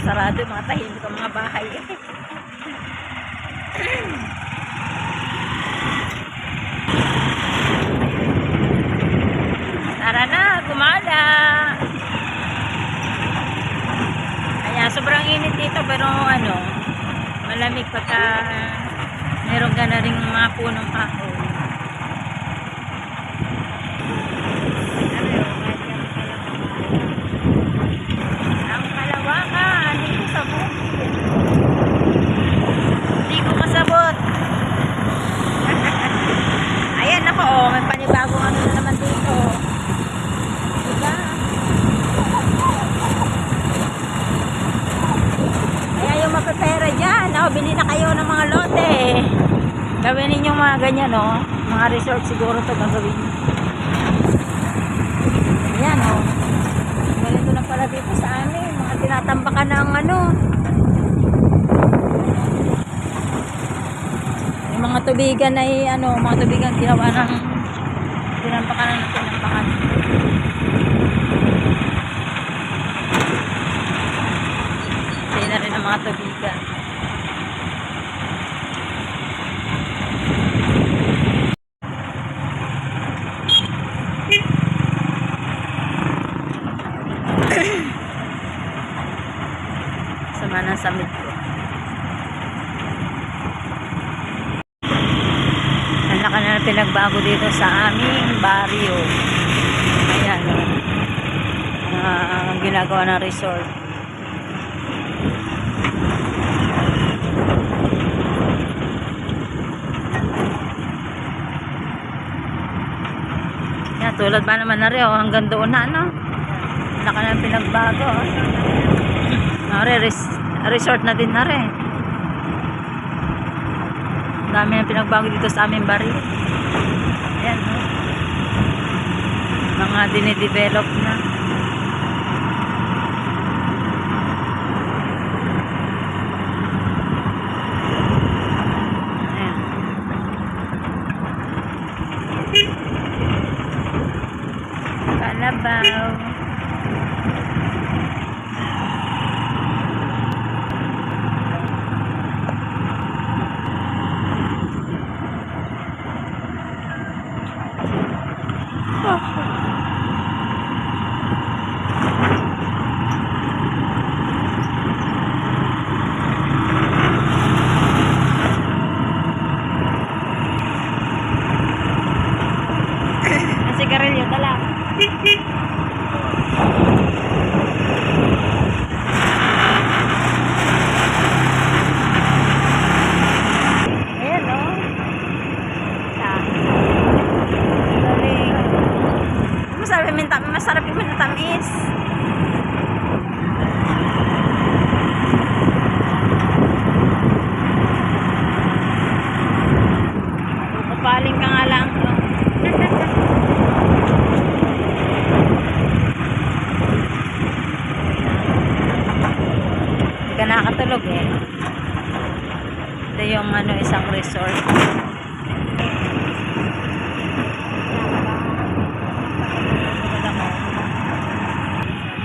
sarado, mga tahimik ang mga bahay. Tara na, gumala. Kaya sobrang init dito, pero ano, malamig pagka meron ka na rin mga punong kahoy. Ang kalawakan dito sa bukid. Hindi ko masabot. Ayan ako, oh, may panibagong ano na naman dito. Diba? Kaya yung mapepera dyan, oh, bili na kayo ng mga lote. Gawin ninyo mga ganyan, oh. Mga resort siguro ito gagawin. Ayan, oh. Ganito na pala dito sa amin. Mga tinatambakan ng ano. Yung mga tubigan ay ano, mga tubigan ginawa ng tinampakan ng tinampakan. Hindi na rin ang mga tubigan. Sama ng samid ko. Ang laki na pinagbago dito sa aming baryo. Ayan, ang ginagawa ng resort. Yan, tulad ba naman na rin, oh, hanggang doon na, no? Ang laki na pinagbago, oh. Resort na din na rin. Dami na pinagbago dito sa aming baryo. Ayan, no? Mga dinidevelop na. Ayan. Kalabaw. Sigarilyo, dala. Ayan, no? Masarap yung manatamis. Papaling ka nga lang, no? Hindi ka nakakatulog, eh. Ito yung ano, isang resort.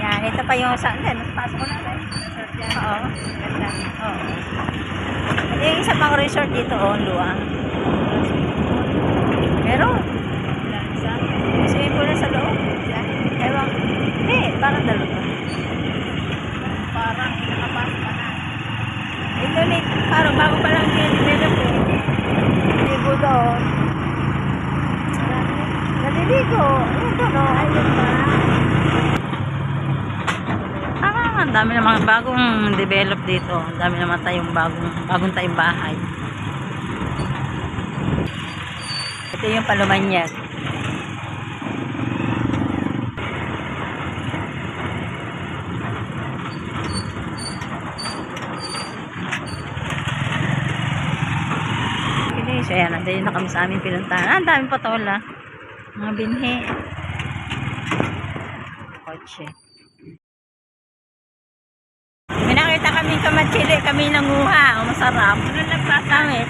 Yan, ito pa yung saan din. Pasok ko na rin. Oo. Oo. Ito yung isa pang resort dito, oh, Luang. Meron. Swimming pool na sa loob. Ewan. Hindi, parang dalawa. Parang nakapasok ka na. Ito ulit, parang bago pa lang i-develop, eh. Ligo doon. Naliligo. Ito, no? Ayun pa. Ang dami namang bagong develop dito. Ang dami naman tayong bagong tayong bahay. Ito yung Palumanyag. So yan, nandiyan na kami sa aming pinuntahan. Ang daming patola. Mga binhi. Kotse. May nakita kami kamatsili, kami nanguha. O, masarap. Ano nagpasamit?